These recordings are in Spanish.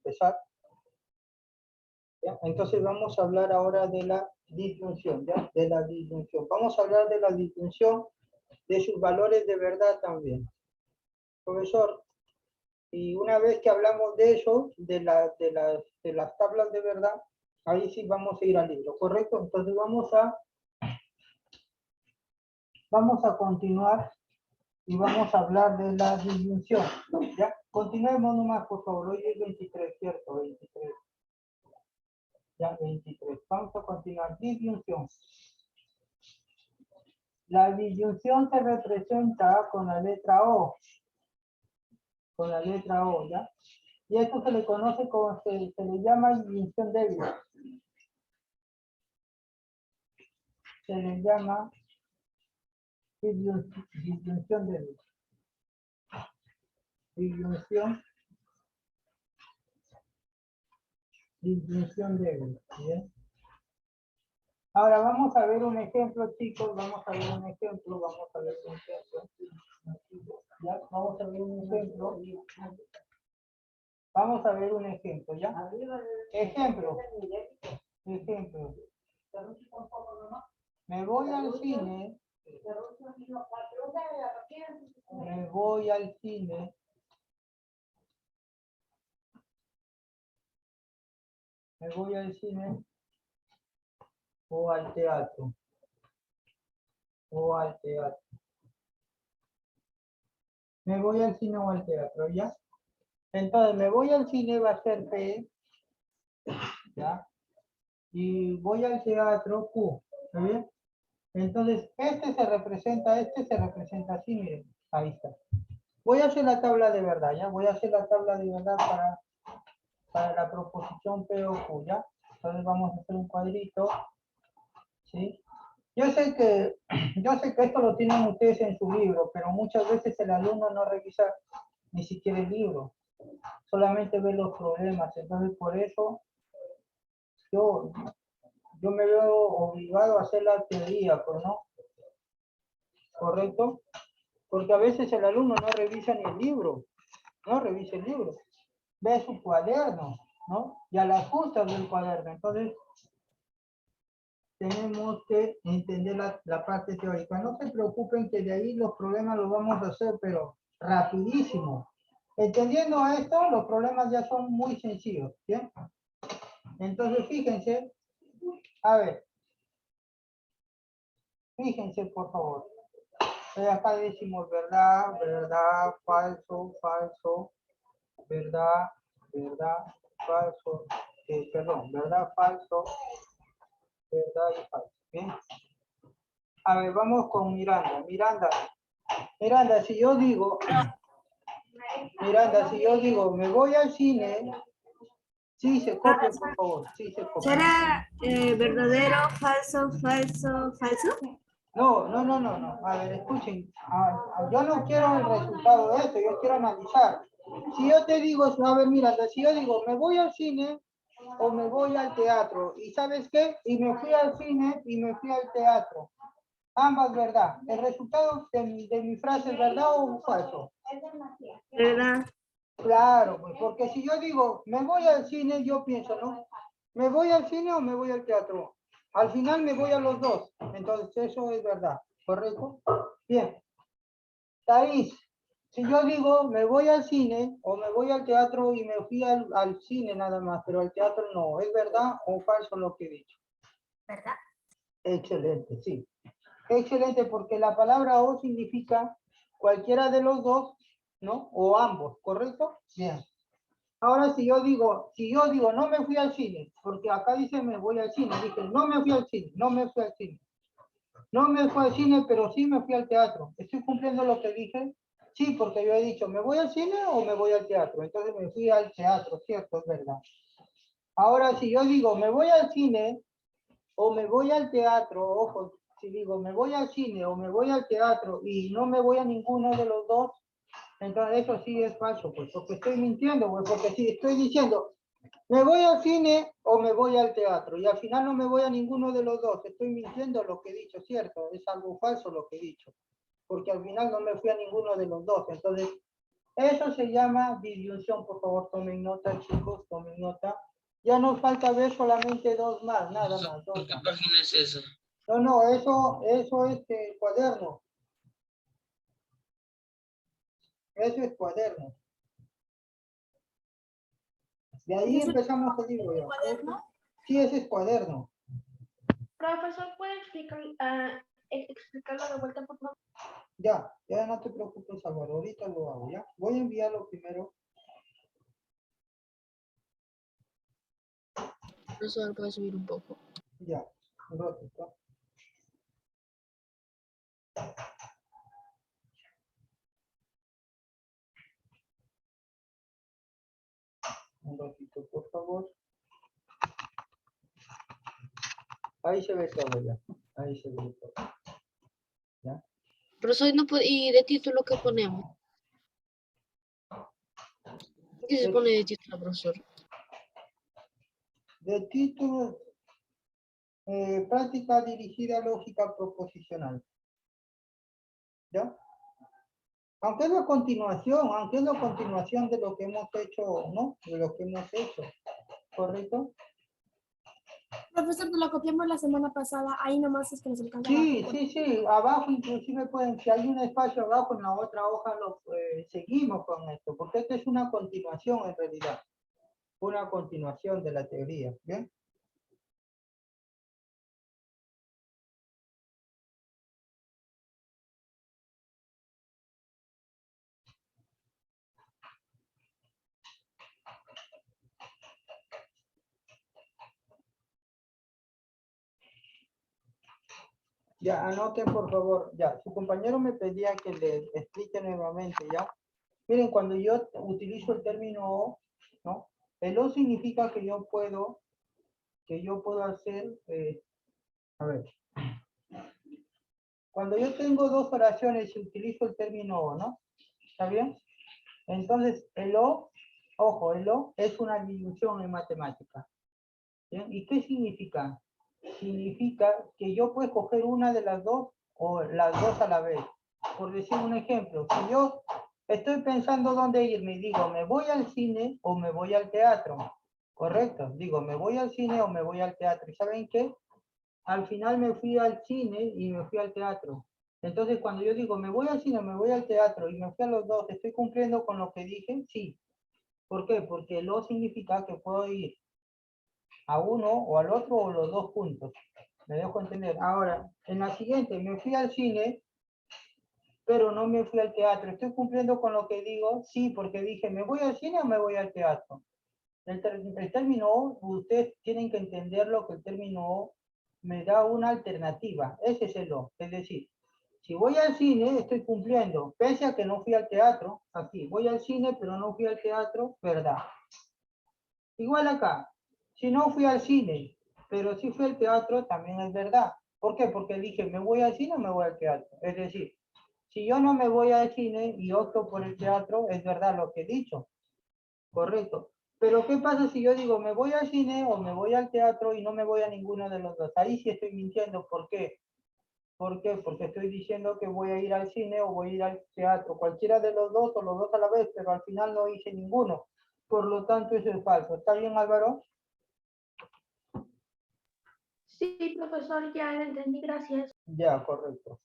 empezar. ¿Ya? Entonces vamos a hablar ahora de la disyunción, ¿ya? De la disyunción. Vamos a hablar de la disyunción, de sus valores de verdad también. Profesor, y una vez que hablamos de eso, de las tablas de verdad, ahí sí vamos a ir al libro, ¿correcto? Entonces vamos a continuar y vamos a hablar de la disyunción, ¿ya? Continuemos nomás, por favor. Hoy es 23, ¿cierto? 23. Ya, 23. Vamos a continuar. Disyunción. La disyunción se representa con la letra O. Con la letra O, ¿ya? Y esto se le conoce como, se le llama disyunción débil. Se le llama disyunción débil. Disyunción débil. ¿Bien? Ahora vamos a ver un ejemplo, chicos. Vamos a ver un ejemplo. ¿Ya? Vamos a ver un ejemplo. Vamos a ver un ejemplo, ¿ya? Ejemplo. Me voy al cine. Me voy al cine. Me voy al cine o al teatro. Me voy al cine o al teatro, ¿ya? Entonces, me voy al cine va a ser P, ¿ya? Y voy al teatro Q, ¿está bien? Entonces, este se representa así, miren, ahí está. Voy a hacer la tabla de verdad, ¿ya? Voy a hacer la tabla de verdad para la proposición P o Q, ¿ya? Entonces vamos a hacer un cuadrito, ¿sí? Yo sé que esto lo tienen ustedes en su libro, pero muchas veces el alumno no revisa ni siquiera el libro, solamente ve los problemas. Entonces, por eso yo me veo obligado a hacer la teoría, pues, ¿no? ¿Correcto? Porque a veces el alumno no revisa ni el libro, no revisa el libro, ve su cuaderno, ¿no? Y a las justas del cuaderno. Entonces, tenemos que entender la parte teórica. No se preocupen que de ahí los problemas los vamos a hacer, pero rapidísimo. Entendiendo esto, los problemas ya son muy sencillos, ¿bien? Entonces, fíjense, a ver, fíjense por favor. Acá decimos verdad, verdad, falso, falso, verdad, verdad, falso, perdón, verdad, falso, verdad y falso, ¿bien? A ver, vamos con Miranda. Miranda, si yo digo, me voy al cine, sí se copia, por favor, sí se copia. ¿Será verdadero, falso, falso, falso? No. A ver, escuchen. Yo no quiero el resultado de esto, yo quiero analizar. Si yo te digo, a ver, Miranda, si yo digo, me voy al cine o me voy al teatro, ¿y sabes qué? Y me fui al cine y me fui al teatro. Ambas verdad. ¿El resultado de mi frase es verdad o falso? ¿Verdad? Claro, pues, porque si yo digo, me voy al cine, yo pienso, ¿no? ¿Me voy al cine o me voy al teatro? Al final me voy a los dos. Entonces, eso es verdad, ¿correcto? Bien. Thais, si yo digo, me voy al cine o me voy al teatro y me fui al cine nada más, pero al teatro no, ¿es verdad o falso lo que he dicho? ¿Verdad? Excelente, sí. Excelente, porque la palabra o significa cualquiera de los dos, ¿no? O ambos, ¿correcto? Bien. Ahora si yo digo, no me fui al cine, porque acá dice me voy al cine, dije, no me fui al cine, no me fui al cine. No me fui al cine, pero sí me fui al teatro. ¿Estoy cumpliendo lo que dije? Sí, porque yo he dicho, ¿me voy al cine o me voy al teatro? Entonces me fui al teatro, ¿cierto? Es verdad. Ahora si yo digo, me voy al cine o me voy al teatro, ojo, si digo me voy al cine o me voy al teatro y no me voy a ninguno de los dos, entonces eso sí es falso, pues, porque estoy mintiendo, pues, porque si estoy diciendo me voy al cine o me voy al teatro y al final no me voy a ninguno de los dos, estoy mintiendo lo que he dicho, ¿cierto? Es algo falso lo que he dicho, porque al final no me fui a ninguno de los dos, entonces Eso se llama disyunción. Por favor, tomen nota, chicos, tomen nota. Ya nos falta ver solamente dos más, nada más. Dos ¿Qué más. página es esa? No, eso es cuaderno. Eso es cuaderno. De ahí empezamos el libro ya. ¿Cuaderno? Sí, ese es cuaderno. Profesor, ¿puede explicarlo de vuelta, por favor? Ya no te preocupes, Álvaro. Ahorita lo hago, ¿ya? Voy a enviarlo primero. Profesor, puede subir un poco. Ya, un ratito. Un ratito, por favor. Ahí se ve todo ya. Ahí se ve todo. ¿Ya? Profesor, no puede, ¿y de título qué ponemos? ¿Qué se pone de título, profesor? De título, práctica dirigida lógica proposicional. ¿Ya? Aunque es la continuación de lo que hemos hecho, ¿no? De lo que hemos hecho. ¿Correcto? Profesor, te lo copiamos la semana pasada, ahí nomás es que nos alcanza. Sí, abajo inclusive pueden, si hay un espacio abajo en la otra hoja, seguimos con esto, porque esto es una continuación en realidad, una continuación de la teoría, ¿bien? Ya, anoten por favor, ya, su compañero me pedía que le explique nuevamente, ¿ya? Miren, cuando yo utilizo el término O, ¿no? El O significa que yo puedo hacer, a ver, cuando yo tengo dos oraciones y utilizo el término O, ¿no? ¿Está bien? Entonces, el O, ojo, el O es una disyunción en matemática. ¿Bien? ¿Y qué significa? Significa que yo puedo escoger una de las dos o las dos a la vez. Por decir un ejemplo, si yo estoy pensando dónde irme, digo, ¿me voy al cine o me voy al teatro? Correcto, digo, ¿me voy al cine o me voy al teatro? ¿Y saben qué? Al final me fui al cine y me fui al teatro. Entonces, cuando yo digo, me voy al cine o me voy al teatro y me fui a los dos, ¿estoy cumpliendo con lo que dije? Sí. ¿Por qué? Porque lo significa que puedo ir a uno o al otro o los dos juntos. Me dejo entender. Ahora, en la siguiente, me fui al cine, pero no me fui al teatro. ¿Estoy cumpliendo con lo que digo? Sí, porque dije, ¿me voy al cine o me voy al teatro? El término O, ustedes tienen que entender lo que el término O me da una alternativa. Ese es el O. Es decir, si voy al cine, estoy cumpliendo, pese a que no fui al teatro. Aquí, voy al cine, pero no fui al teatro, ¿verdad? Igual acá, si no fui al cine, pero sí fui al teatro, también es verdad. ¿Por qué? Porque dije, ¿me voy al cine o me voy al teatro? Es decir, si yo no me voy al cine y opto por el teatro, es verdad lo que he dicho. Correcto. Pero ¿qué pasa si yo digo, me voy al cine o me voy al teatro y no me voy a ninguno de los dos? Ahí sí estoy mintiendo. ¿Por qué? ¿Por qué? Porque estoy diciendo que voy a ir al cine o voy a ir al teatro. Cualquiera de los dos o los dos a la vez, pero al final no hice ninguno. Por lo tanto, eso es falso. ¿Está bien, Álvaro? Sí, profesor, ya lo entendí, gracias. Ya, correcto.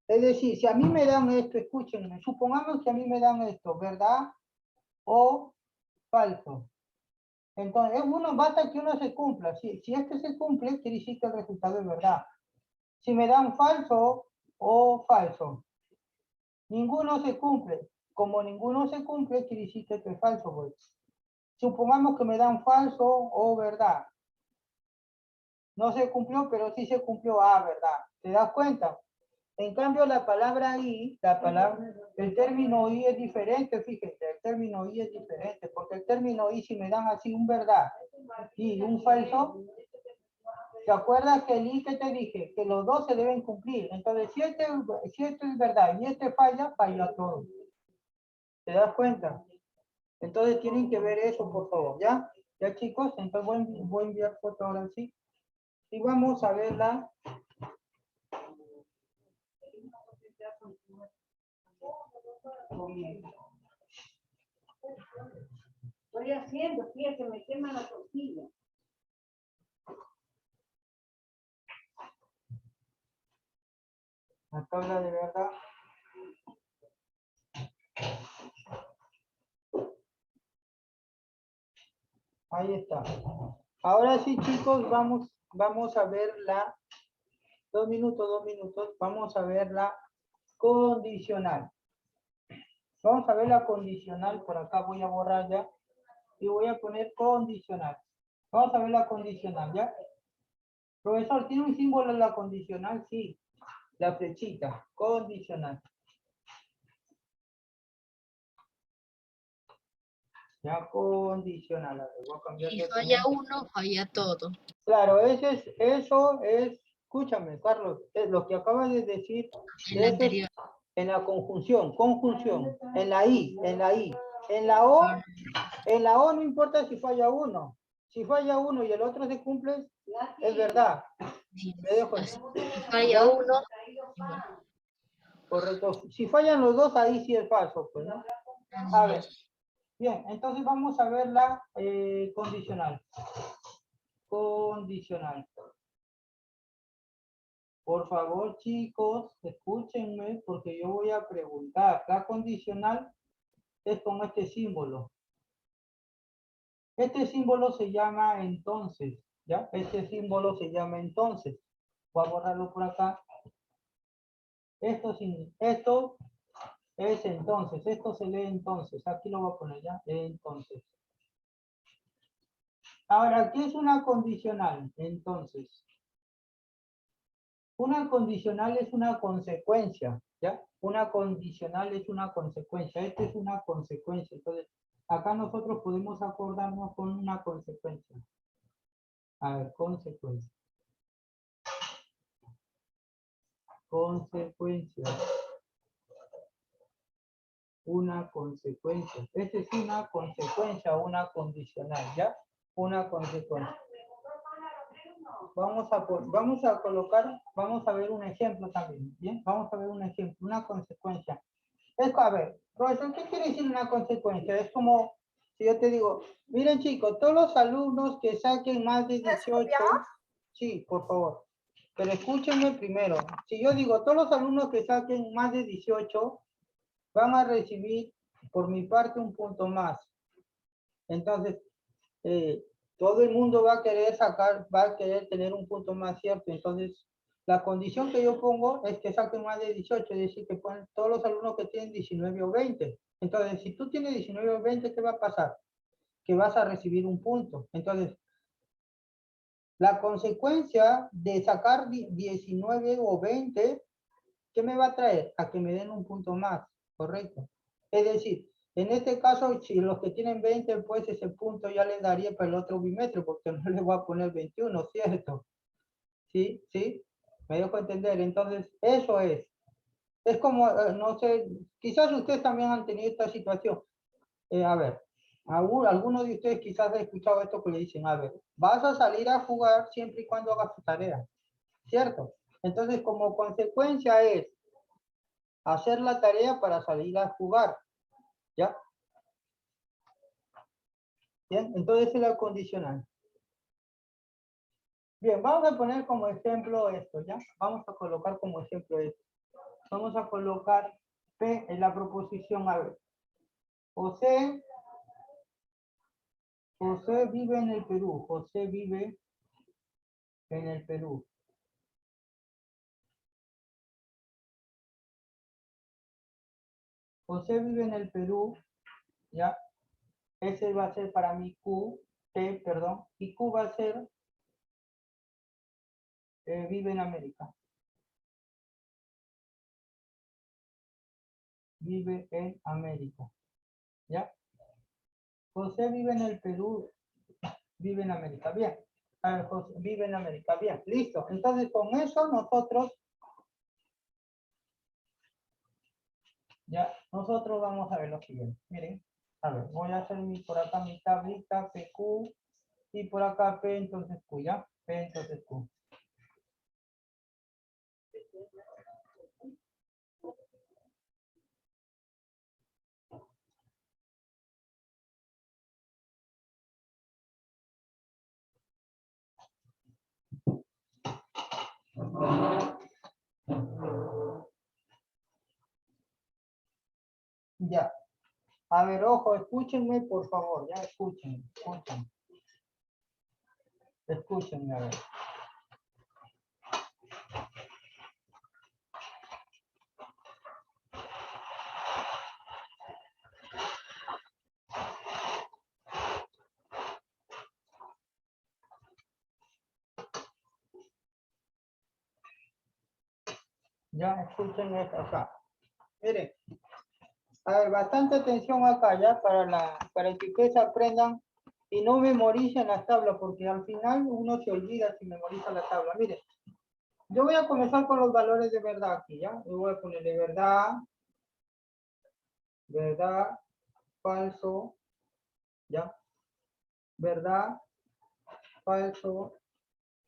Es decir, si a mí me dan esto, escúchenme, supongamos que a mí me dan esto, ¿verdad? O falso. Entonces, basta que uno se cumpla. Si este se cumple, quiere decir que el resultado es verdad. Si me dan falso o falso, ninguno se cumple. Como ninguno se cumple, quiere decir que esto es falso, pues. Supongamos que me dan falso o verdad. No se cumplió, pero sí se cumplió, verdad. ¿Te das cuenta? En cambio, la palabra I, el término I es diferente, fíjense, el término I es diferente, porque el término I, si me dan así un verdad y un falso, ¿te acuerdas que el I que te dije? Que los dos se deben cumplir. Entonces, si este es verdad y este falla, falla todo. ¿Te das cuenta? Entonces, tienen que ver eso, por favor, ¿ya? ¿Ya, chicos? Entonces, voy a enviar foto ahora sí. Y vamos a verla. Estoy haciendo, fíjate, me quema la tortilla. La tabla de verdad. Ahí está. Ahora sí, chicos, vamos a ver la, 2 minutos, vamos a ver la condicional. Vamos a ver la condicional, por acá voy a borrar ya, y voy a poner condicional. Vamos a ver la condicional, ¿ya? Profesor, ¿tiene un símbolo en la condicional? Sí, la flechita, condicional. Ya, condicional. A ver, voy a cambiar Si de falla color. uno, falla todo. Claro, eso es, escúchame, Carlos, es lo que acabas de decir, En la eso es anterior. en la conjunción, en la I, en la O no importa si falla uno. Si falla uno y el otro se cumple, es verdad. Si, Me dejo. si falla ¿Ya? uno, igual. Correcto. Si fallan los dos, ahí sí es falso, pues, ¿no? A ver. Bien, entonces vamos a ver la condicional. Condicional. Por favor, chicos, escúchenme porque yo voy a preguntar. La condicional es con este símbolo. Este símbolo se llama entonces, ¿ya? Este símbolo se llama entonces. Voy a borrarlo por acá. Esto es entonces, esto se lee entonces. Aquí lo voy a poner ya, entonces. Ahora, ¿qué es una condicional? Entonces, una condicional es una consecuencia, ¿ya? Una condicional es una consecuencia. Esta es una consecuencia. Entonces, acá nosotros podemos acordarnos con una consecuencia. A ver, consecuencia. Consecuencia. Una consecuencia. Esta es una consecuencia, una condicional, ¿ya? Una consecuencia. Vamos a colocar, vamos a ver un ejemplo también, ¿bien? Vamos a ver un ejemplo, una consecuencia. A ver, profesor, ¿qué quiere decir una consecuencia? Es como, si yo te digo, miren chicos, todos los alumnos que saquen más de 18, sí, por favor, pero escúchenme primero. Si yo digo, todos los alumnos que saquen más de 18 van a recibir por mi parte un punto más. Entonces, todo el mundo va a querer va a querer tener un punto más, ¿cierto? Entonces, la condición que yo pongo es que saquen más de 18, es decir, que ponen todos los alumnos que tienen 19 o 20. Entonces, si tú tienes 19 o 20, ¿qué va a pasar? Que vas a recibir un punto. Entonces, la consecuencia de sacar 19 o 20, ¿qué me va a traer? A que me den un punto más, ¿correcto? Es decir, en este caso, si los que tienen 20, pues ese punto ya les daría para el otro bimestre, porque no les voy a poner 21, ¿cierto? ¿Sí? ¿Sí? ¿Me dejo entender? Entonces, eso es. Es como, no sé, quizás ustedes también han tenido esta situación. A ver, algunos de ustedes quizás han escuchado esto que le dicen, a ver, vas a salir a jugar siempre y cuando hagas tu tarea, ¿cierto? Entonces, como consecuencia es hacer la tarea para salir a jugar, ¿ya? Bien, entonces es la condicional. Bien, vamos a poner como ejemplo esto, ¿ya? Vamos a colocar como ejemplo esto. Vamos a colocar P en la proposición A. Ver. José vive en el Perú. José vive en el Perú. José vive en el Perú, ¿ya? Ese va a ser para mi Q, T, perdón, y Q va a ser vive en América. Vive en América, ¿ya? José vive en el Perú, vive en América, bien. José vive en América, bien, listo. Entonces con eso nosotros, ya, nosotros vamos a ver lo siguiente. Miren, a ver, voy a hacer por acá mi tablita, PQ, y por acá P, entonces Q, ¿ya? P, entonces Q. Ya. A ver, ojo, escúchenme, por favor, ya escuchen. Escúchenme, a ver. Ya, escuchen esto acá. Miren, a ver, bastante atención acá ya para que ustedes aprendan y no memoricen las tablas, porque al final uno se olvida si memoriza la tabla. Miren, yo voy a comenzar con los valores de verdad aquí, ¿ya? Yo voy a ponerle verdad, falso, ¿ya? Verdad, falso,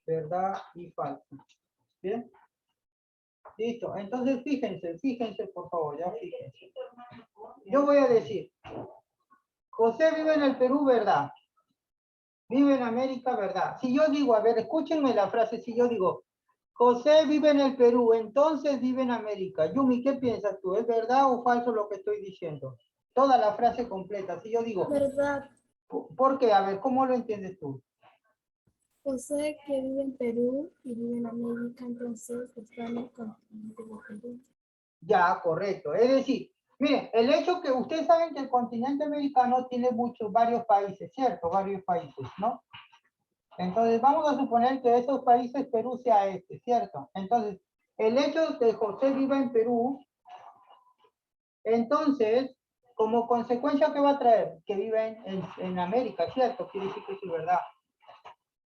verdad y falso. ¿Bien? Listo. Entonces, fíjense, por favor, ya fíjense. Yo voy a decir, José vive en el Perú, ¿verdad? Vive en América, ¿verdad? Si yo digo, a ver, escúchenme la frase, si yo digo, José vive en el Perú, entonces vive en América. Yumi, ¿qué piensas tú? ¿Es verdad o falso lo que estoy diciendo? Toda la frase completa. Si yo digo, ¿Verdad? ¿por qué? A ver, ¿cómo lo entiendes tú? José, que vive en Perú y vive en América, entonces está en el continente de Perú. Ya, correcto. Es decir, miren, el hecho que ustedes saben que el continente americano tiene varios países, ¿cierto? Varios países, ¿no? Entonces, vamos a suponer que de esos países Perú sea este, ¿cierto? Entonces, el hecho de que José viva en Perú, entonces, como consecuencia, ¿qué va a traer? Que viva en América, ¿cierto? Quiere decir que sí, ¿verdad?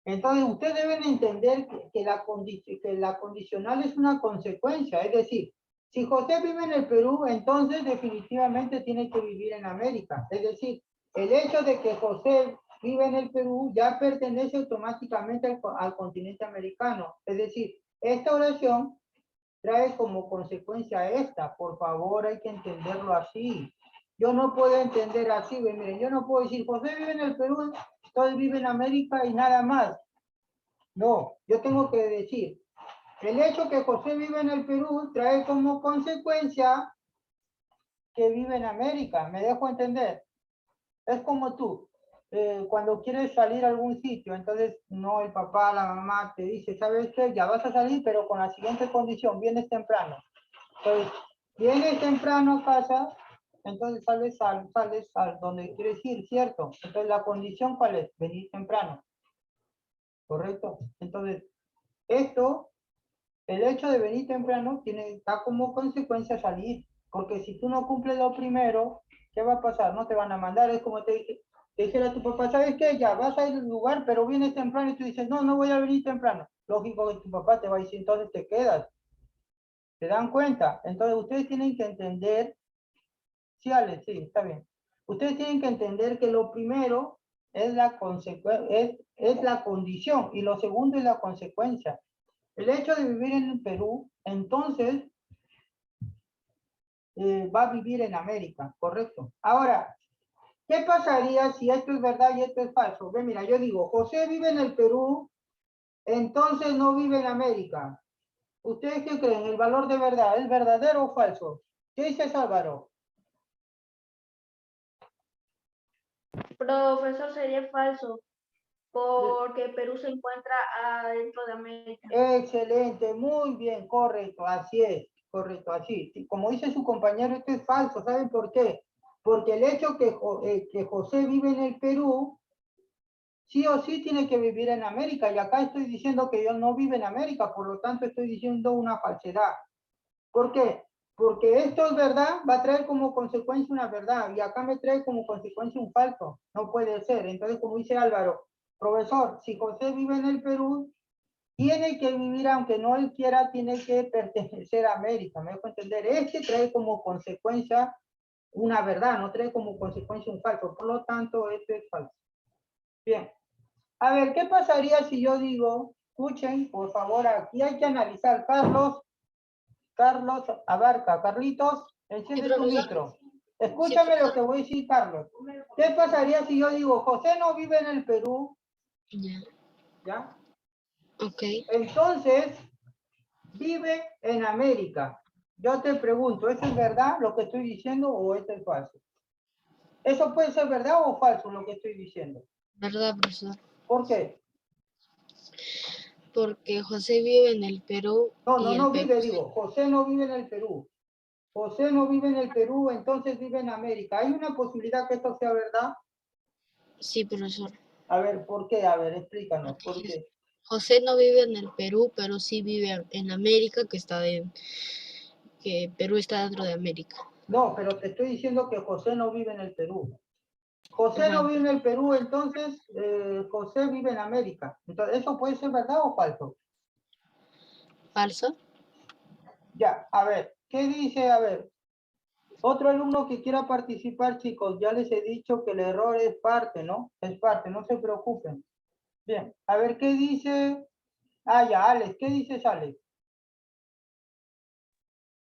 Entonces, ustedes deben entender que la condicional es una consecuencia, es decir, si José vive en el Perú, entonces definitivamente tiene que vivir en América. Es decir, el hecho de que José vive en el Perú ya pertenece automáticamente al continente americano. Es decir, esta oración trae como consecuencia esta. Por favor, hay que entenderlo así. Yo no puedo entender así. Miren, yo no puedo decir, José vive en el Perú, entonces vive en América y nada más. No, yo tengo que decir, el hecho que José vive en el Perú trae como consecuencia que vive en América. ¿Me dejo entender? Es como tú, cuando quieres salir a algún sitio, entonces no, el papá, la mamá te dice, ¿sabes qué? Ya vas a salir, pero con la siguiente condición, vienes temprano. Entonces, vienes temprano a casa, entonces sales al donde quieres ir, ¿cierto? Entonces, la condición, ¿cuál es? Venir temprano. ¿Correcto? Entonces, esto, el hecho de venir temprano, da como consecuencia salir. Porque si tú no cumples lo primero, ¿qué va a pasar? No te van a mandar. Es como te dijera tu papá, ¿sabes qué? Ya vas a ir al lugar, pero vienes temprano y tú dices, no, no voy a venir temprano. Lógico que tu papá te va a decir, entonces te quedas. ¿Se dan cuenta? Entonces ustedes tienen que entender, sí, Alex, sí, está bien. Ustedes tienen que entender que lo primero es la es la condición y lo segundo es la consecuencia. El hecho de vivir en el Perú, entonces, va a vivir en América, ¿correcto? Ahora, ¿qué pasaría si esto es verdad y esto es falso? Ve, mira, yo digo, José vive en el Perú, entonces no vive en América. ¿Ustedes qué creen? ¿El valor de verdad es verdadero o falso? ¿Qué dices, Álvaro? Profesor, sería falso, porque Perú se encuentra adentro de América. Excelente, muy bien, correcto, así es, correcto, así. Como dice su compañero, esto es falso, ¿saben por qué? Porque el hecho que José vive en el Perú, sí o sí tiene que vivir en América, y acá estoy diciendo que yo no vive en América, por lo tanto estoy diciendo una falsedad. ¿Por qué? Porque esto es verdad, va a traer como consecuencia una verdad, y acá me trae como consecuencia un falso. No puede ser. Entonces, como dice Álvaro, profesor, si José vive en el Perú, tiene que vivir, aunque no él quiera, tiene que pertenecer a América. ¿Me dejo entender? Este trae como consecuencia una verdad, no trae como consecuencia un falso. Por lo tanto, esto es falso. Bien. A ver, ¿qué pasaría si yo digo, escuchen, por favor, aquí hay que analizar, Carlos Abarca, Carlitos, enciende tu profesor. micro. Escúchame Sí, lo que voy a decir, Carlos. ¿Qué pasaría si yo digo, José no vive en el Perú? Ya, ¿Ya? ok. Entonces, vive en América. Yo te pregunto, ¿eso es verdad lo que estoy diciendo o esto es falso? ¿Eso puede ser verdad o falso lo que estoy diciendo? ¿Verdad, profesor? ¿Por qué? Porque José vive en el Perú No, y el no Perú. vive, digo, José no vive en el Perú. José no vive en el Perú, entonces vive en América. ¿Hay una posibilidad que esto sea verdad? Sí, profesor. A ver, ¿por qué? A ver, explícanos, ¿por Porque qué? José no vive en el Perú, pero sí vive en América, que Perú está dentro de América. No, pero te estoy diciendo que José no vive en el Perú. José no Ajá. vive en el Perú, entonces José vive en América. Entonces, ¿eso puede ser verdad o falso? ¿Falso? Ya, a ver, ¿qué dice? A ver, otro alumno que quiera participar, chicos, ya les he dicho que el error es parte, ¿no? Es parte, no se preocupen. Bien, a ver, ¿qué dice? Ah, ya, Alex, ¿qué dices, Alex?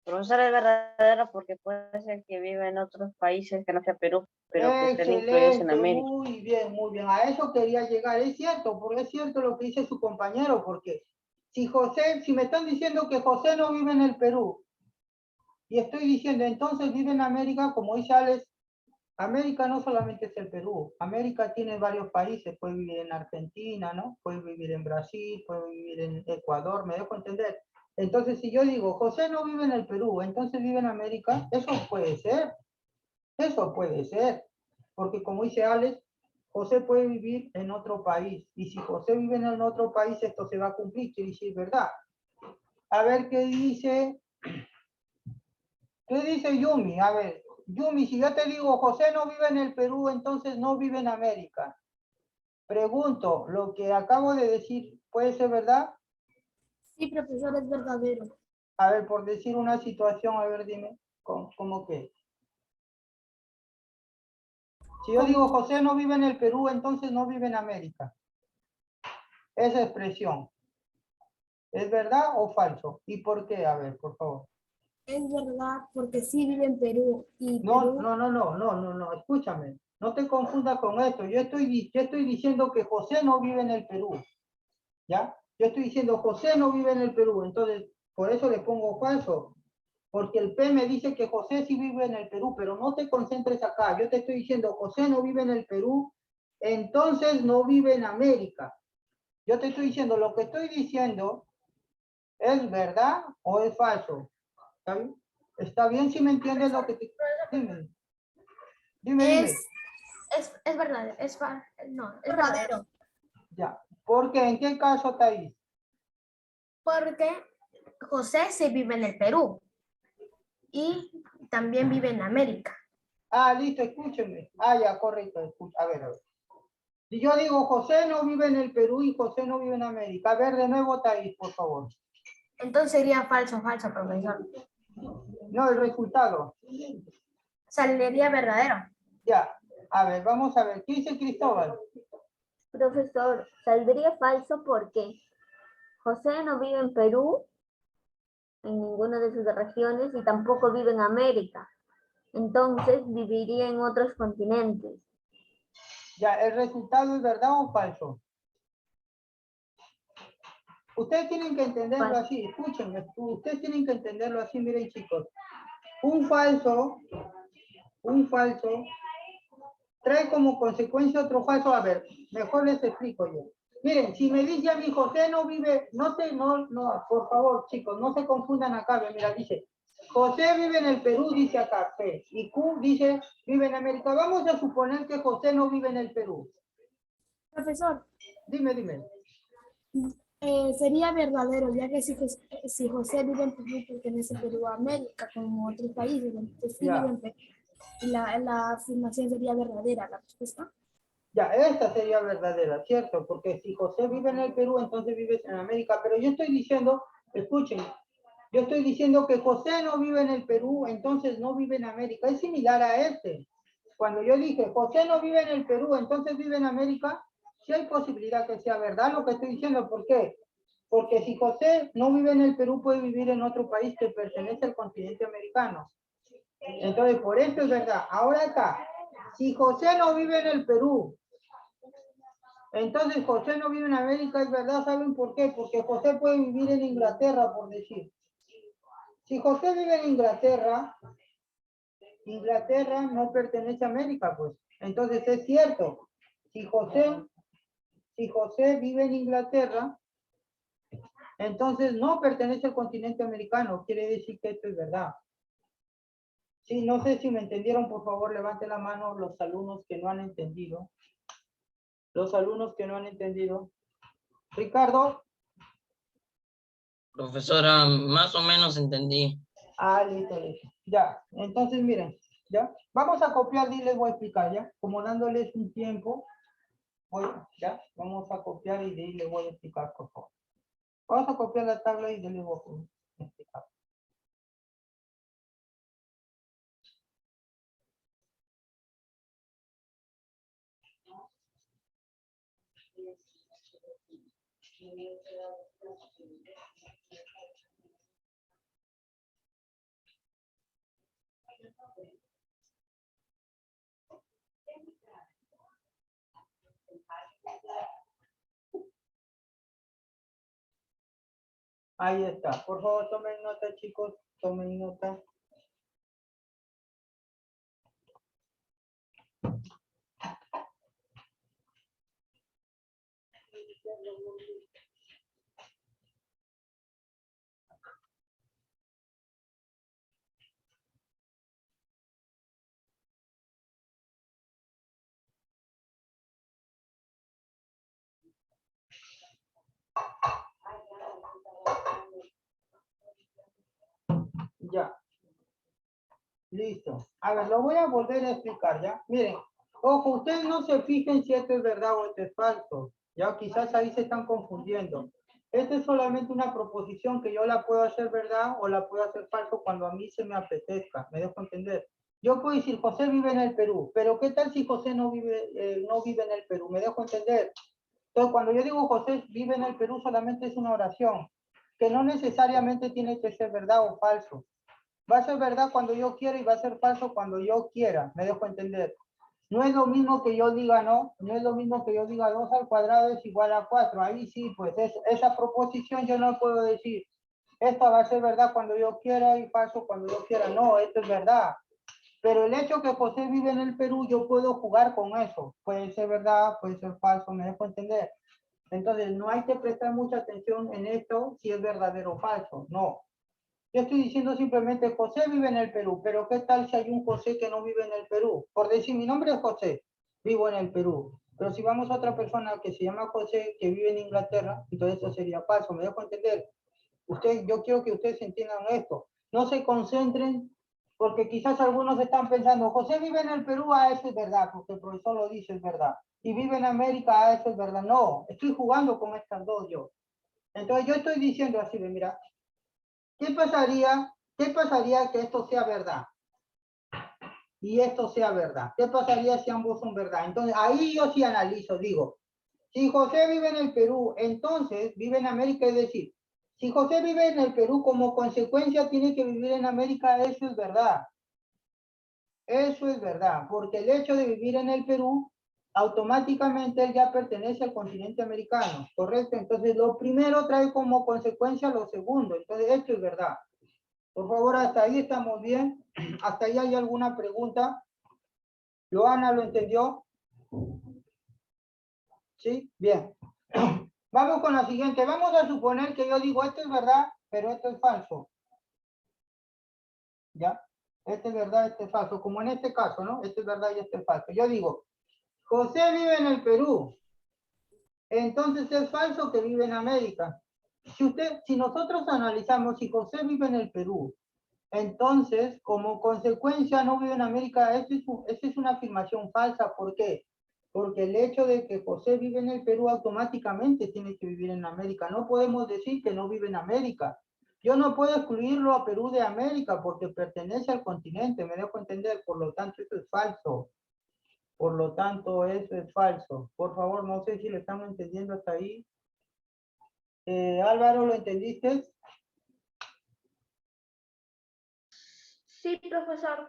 Profesor, es verdadero porque puede ser que viva en otros países que no sea Perú, pero que estén incluidos en Excelente, América. muy bien, muy bien. A eso quería llegar. Es cierto, porque es cierto lo que dice su compañero, porque si me están diciendo que José no vive en el Perú, y estoy diciendo entonces vive en América, como dice Alex, América no solamente es el Perú, América tiene varios países, puede vivir en Argentina, ¿no? Puede vivir en Brasil, puede vivir en Ecuador, ¿me dejo entender? Entonces, si yo digo, José no vive en el Perú, entonces vive en América, eso puede ser, porque como dice Alex, José puede vivir en otro país, y si José vive en otro país, esto se va a cumplir, quiere decir verdad. A ver ¿qué dice Yumi? A ver, Yumi, si yo te digo, José no vive en el Perú, entonces no vive en América. Pregunto, ¿lo que acabo de decir puede ser verdad? Sí, profesor, es verdadero. A ver, por decir una situación, a ver, dime, ¿cómo qué? Si yo digo, Como José no vive en el Perú, entonces no vive en América. Esa expresión. ¿Es verdad o falso? ¿Y por qué? A ver, por favor. es verdad, porque sí vive en Perú y No, Perú, no, no, no, no, no, no, escúchame. No te confundas con esto. Yo estoy diciendo que José no vive en el Perú. ¿Ya? Yo estoy diciendo José no vive en el Perú. Entonces, por eso le pongo falso. Porque el P me dice que José sí vive en el Perú, pero no te concentres acá. Yo te estoy diciendo José no vive en el Perú, entonces no vive en América. Yo te estoy diciendo, lo que estoy diciendo es verdad o es falso. ¿Está bien? ¿Está bien si me entiendes lo que te... Dime, dime. Es verdad, no, es verdadero, Ya. ¿Por qué? ¿En qué caso, Thais? porque José se vive en el Perú y también vive en América. Ah, listo, escúcheme. Ah, ya, correcto. A ver, a ver. Si yo digo José no vive en el Perú y José no vive en América. A ver, de nuevo, Thais, por favor. Entonces sería falso, profesor. No, el resultado. Saldría verdadero. Ya. A ver, vamos a ver. ¿Qué dice Cristóbal? Profesor, saldría falso porque José no vive en Perú, en ninguna de sus regiones, y tampoco vive en América. Entonces viviría en otros continentes. Ya, ¿el resultado es verdad o falso? Ustedes tienen que entenderlo así. Escúchenme. Ustedes tienen que entenderlo así. Miren, chicos. Un falso trae como consecuencia otro falso. A ver, mejor les explico yo. Miren, si me dice a mí José no vive, no, por favor, chicos, no se confundan acá. Mira, dice, José vive en el Perú, dice acá, P, y Q dice, vive en América. Vamos a suponer que José no vive en el Perú. profesor, Dime. sería verdadero, ya que si José vive en Perú, pertenece Perú a América, como otros países, entonces sí vive Ya, en Perú. Y la afirmación sería verdadera, la respuesta. ya, esta sería verdadera, ¿cierto? Porque si José vive en el Perú, entonces vives en América. Pero yo estoy diciendo, escuchen, yo estoy diciendo que José no vive en el Perú, entonces no vive en América. Es similar a este. Cuando yo dije, José no vive en el Perú, entonces vive en América, sí hay posibilidad que sea verdad lo que estoy diciendo. ¿Por qué? Porque si José no vive en el Perú, puede vivir en otro país que pertenece al continente americano. Entonces, por eso es verdad. Ahora acá, si José no vive en el Perú, Entonces José no vive en América, es verdad, ¿saben por qué? Porque José puede vivir en Inglaterra, por decir. Si José vive en Inglaterra, Inglaterra no pertenece a América, pues. Entonces es cierto, si José vive en Inglaterra, entonces no pertenece al continente americano, quiere decir que esto es verdad. Sí, no sé si me entendieron, por favor, levanten la mano los alumnos que no han entendido. Los alumnos que no han entendido. Ricardo. Profesora, más o menos entendí. Ah, listo, listo. Ya, entonces miren, ya. Vamos a copiar y les voy a explicar, ya. Como dándoles un tiempo. Ya, vamos a copiar y de ahí les voy a explicar, por favor. Vamos a copiar la tabla y de ahí les voy a explicar. Ahí está. Por favor, tomen nota, chicos. Tomen nota. Ya. Listo. A ver, lo voy a volver a explicar, ¿ya? Miren, ojo, ustedes no se fijen si esto es verdad o esto es falso. Ya, quizás ahí se están confundiendo. Esto es solamente una proposición que yo la puedo hacer verdad o la puedo hacer falso cuando a mí se me apetezca. ¿Me dejo entender? Yo puedo decir, José vive en el Perú, pero ¿qué tal si José no vive en el Perú? ¿Me dejo entender? Entonces, cuando yo digo José vive en el Perú, solamente es una oración, que no necesariamente tiene que ser verdad o falso. Va a ser verdad cuando yo quiera y va a ser falso cuando yo quiera. Me dejo entender. No es lo mismo que yo diga no es lo mismo que yo diga 2 al cuadrado es igual a 4. Ahí sí, pues esa proposición yo no puedo decir, esta va a ser verdad cuando yo quiera y falso cuando yo quiera. No, esto es verdad. Pero el hecho que José vive en el Perú, yo puedo jugar con eso. Puede ser verdad, puede ser falso, me dejo entender. Entonces, no hay que prestar mucha atención en esto si es verdadero o falso. No. Yo estoy diciendo simplemente José vive en el Perú, pero ¿qué tal si hay un José que no vive en el Perú? Por decir, mi nombre es José, vivo en el Perú. Pero si vamos a otra persona que se llama José, que vive en Inglaterra, entonces eso sería falso. ¿Me dejo entender? Yo quiero que ustedes entiendan esto. No se concentren, porque quizás algunos están pensando, José vive en el Perú, eso es verdad, porque el profesor lo dice, es verdad. Y vive en América, eso es verdad. No, estoy jugando con estas dos yo. Entonces yo estoy diciendo así, mira, ¿qué pasaría que esto sea verdad? Y esto sea verdad. ¿Qué pasaría si ambos son verdad? Entonces, ahí yo sí analizo, digo, si José vive en el Perú, entonces vive en América, es decir, si José vive en el Perú, como consecuencia tiene que vivir en América, eso es verdad. Eso es verdad, porque el hecho de vivir en el Perú, automáticamente él ya pertenece al continente americano, ¿correcto? Entonces, lo primero trae como consecuencia lo segundo, entonces esto es verdad. Por favor, hasta ahí estamos bien. ¿Hasta ahí hay alguna pregunta? ¿Joana lo entendió? ¿Sí? Bien. Vamos con la siguiente. Vamos a suponer que yo digo, esto es verdad, pero esto es falso. ¿Ya? Este es verdad, este es falso. Como en este caso, ¿no? Este es verdad y este es falso. Yo digo, José vive en el Perú. Entonces es falso que vive en América. Si nosotros analizamos si José vive en el Perú, entonces, como consecuencia, no vive en América. Esa es una afirmación falsa. ¿Por qué? Porque el hecho de que José vive en el Perú automáticamente tiene que vivir en América. No podemos decir que no vive en América. Yo no puedo excluirlo a Perú de América porque pertenece al continente, me dejo entender. Por lo tanto, eso es falso. Por lo tanto, eso es falso. Por favor, no sé si lo estamos entendiendo hasta ahí. Álvaro, ¿lo entendiste? Sí, profesor.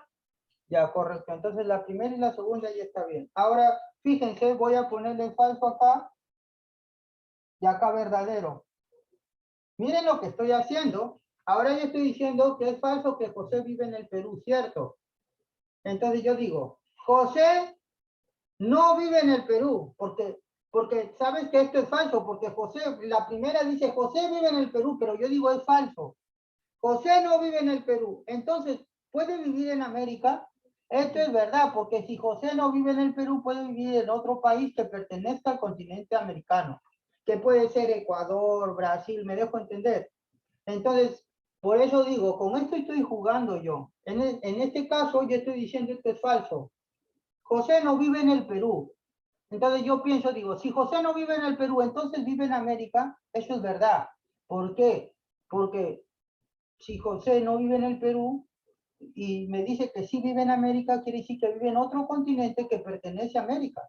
Ya, correcto. Entonces la primera y la segunda ya está bien. Ahora, fíjense, voy a ponerle falso acá y acá verdadero. Miren lo que estoy haciendo. Ahora yo estoy diciendo que es falso que José vive en el Perú, ¿cierto? Entonces yo digo, José no vive en el Perú, porque sabes que esto es falso, porque José, la primera dice, José vive en el Perú, pero yo digo es falso. José no vive en el Perú, entonces, ¿puede vivir en América? Esto es verdad, porque si José no vive en el Perú, puede vivir en otro país que pertenezca al continente americano, que puede ser Ecuador, Brasil, me dejo entender. Entonces, por eso digo, con esto estoy jugando yo. En este caso, yo estoy diciendo esto es falso. José no vive en el Perú. Entonces yo pienso, digo, si José no vive en el Perú, entonces vive en América. Eso es verdad. ¿Por qué? Porque si José no vive en el Perú y me dice que sí vive en América, quiere decir que vive en otro continente que pertenece a América.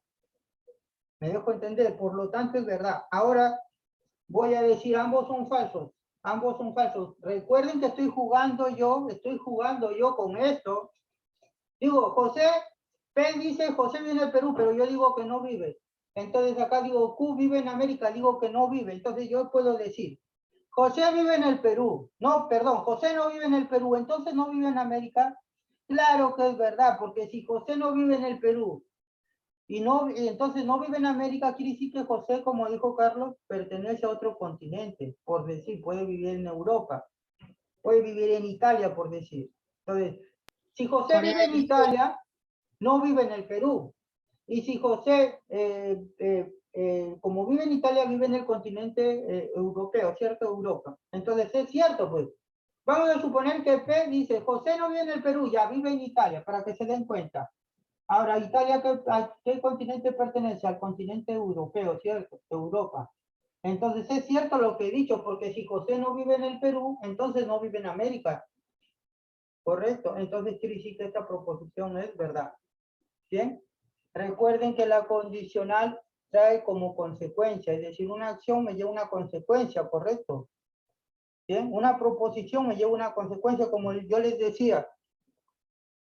Me dejo entender, por lo tanto es verdad. Ahora voy a decir, ambos son falsos. Ambos son falsos. Recuerden que estoy jugando yo con esto. Digo, José, P dice José vive en el Perú, pero yo digo que no vive. Entonces acá digo, Q vive en América, digo que no vive. Entonces yo puedo decir, José vive en el Perú. No, perdón, José no vive en el Perú, entonces no vive en América. Claro que es verdad, porque si José no vive en el Perú y entonces no vive en América, quiere decir que José, como dijo Carlos, pertenece a otro continente, por decir, puede vivir en Europa, puede vivir en Italia, por decir. Entonces, si José Corea vive en del Sur. Italia, no vive en el Perú. Y si José, como vive en Italia, vive en el continente europeo, ¿cierto? Europa. Entonces es cierto, pues. Vamos a suponer que P dice, José no vive en el Perú, ya vive en Italia, para que se den cuenta. Ahora, Italia, ¿a qué continente pertenece? Al continente europeo, ¿cierto? Europa. Entonces es cierto lo que he dicho, porque si José no vive en el Perú, entonces no vive en América. Correcto. Entonces quiere decir que esta proposición es verdad. ¿Bien? Recuerden que la condicional trae como consecuencia, es decir, una acción me lleva una consecuencia, ¿correcto? ¿Bien? Una proposición me lleva una consecuencia, como yo les decía,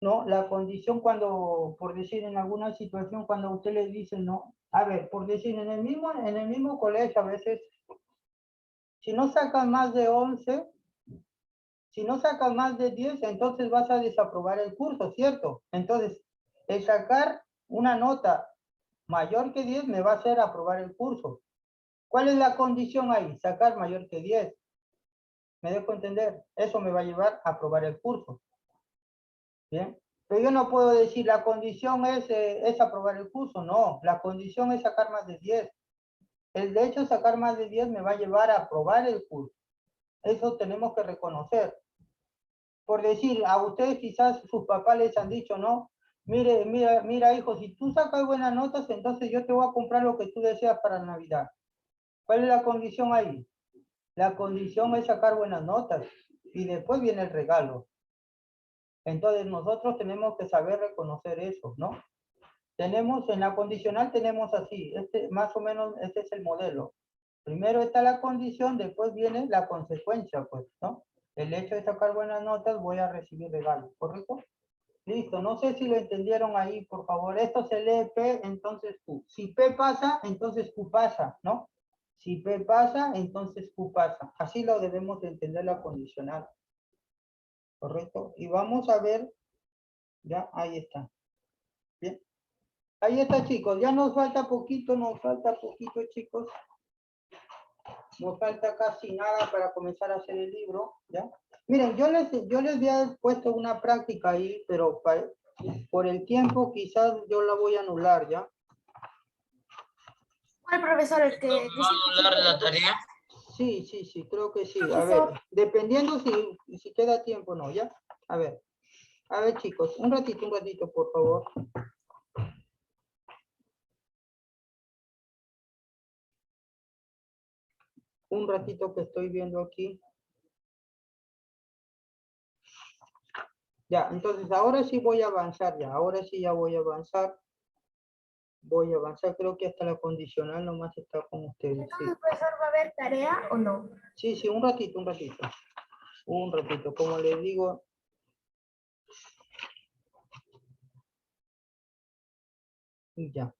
¿no? La condición cuando, por decir en alguna situación, cuando usted les dice, no, a ver, por decir, en el mismo colegio a veces, si no sacas más de 11, si no sacas más de 10, entonces vas a desaprobar el curso, ¿cierto? Entonces, el sacar una nota mayor que 10 me va a hacer aprobar el curso. ¿Cuál es la condición ahí? Sacar mayor que 10. ¿Me dejo entender? Eso me va a llevar a aprobar el curso. ¿Bien? Pero yo no puedo decir la condición es aprobar el curso. No, la condición es sacar más de 10. El de hecho sacar más de 10 me va a llevar a aprobar el curso. Eso tenemos que reconocer. Por decir, a ustedes quizás sus papás les han dicho, no, mira hijo, si tú sacas buenas notas, entonces yo te voy a comprar lo que tú deseas para Navidad. ¿Cuál es la condición ahí? La condición es sacar buenas notas y después viene el regalo. Entonces nosotros tenemos que saber reconocer eso, ¿no? Tenemos, en la condicional tenemos así, más o menos este es el modelo. Primero está la condición, después viene la consecuencia, pues, ¿no? El hecho de sacar buenas notas, voy a recibir regalo, ¿correcto? Listo, no sé si lo entendieron ahí, por favor. Esto se lee P, entonces Q. Si P pasa, entonces Q pasa, ¿no? Si P pasa, entonces Q pasa. Así lo debemos de entender la condicional. ¿Correcto? Y vamos a ver, ya, ahí está. Bien. Ahí está, chicos. Ya nos falta poquito, chicos. Nos falta casi nada para comenzar a hacer el libro, ¿ya? Miren, yo les había puesto una práctica ahí, pero por el tiempo quizás yo la voy a anular, ¿ya? ¿Cuál profesor? El que... ¿Va a anular la tarea? Sí, creo que sí. A ver, dependiendo si queda tiempo o no, ¿ya? A ver, chicos, un ratito, por favor. Un ratito que estoy viendo aquí. Ya, entonces ahora sí voy a avanzar ya. Ahora sí ya voy a avanzar. Voy a avanzar, creo que hasta la condicional nomás está con ustedes. Sí, Entonces, profesor, ¿va a haber tarea o no? sí, un ratito. Como les digo. Y ya.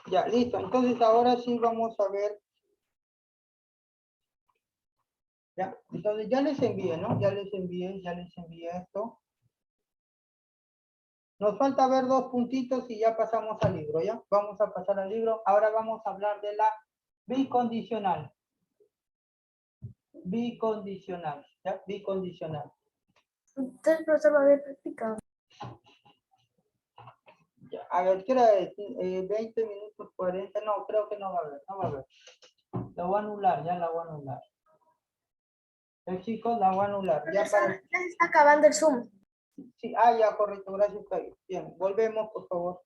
Ya, listo. Entonces ahora sí vamos a ver. Ya, entonces ya les envié, ¿no? Ya les envié esto. Nos falta ver 2 puntitos y ya pasamos al libro, ¿ya? Vamos a pasar al libro. Ahora vamos a hablar de la bicondicional. Bicondicional, ¿ya? Bicondicional. Entonces, profesor, va a haber práctica. Ya, a ver, ¿qué hora es? 20 minutos, 40. No, creo que no va a haber, no va a haber. La voy a anular, ya la voy a anular. Chicos, la voy a anular. Ya Profesor, para... ya se está acabando el Zoom. Sí, ya, correcto, gracias. Bien, volvemos, por favor.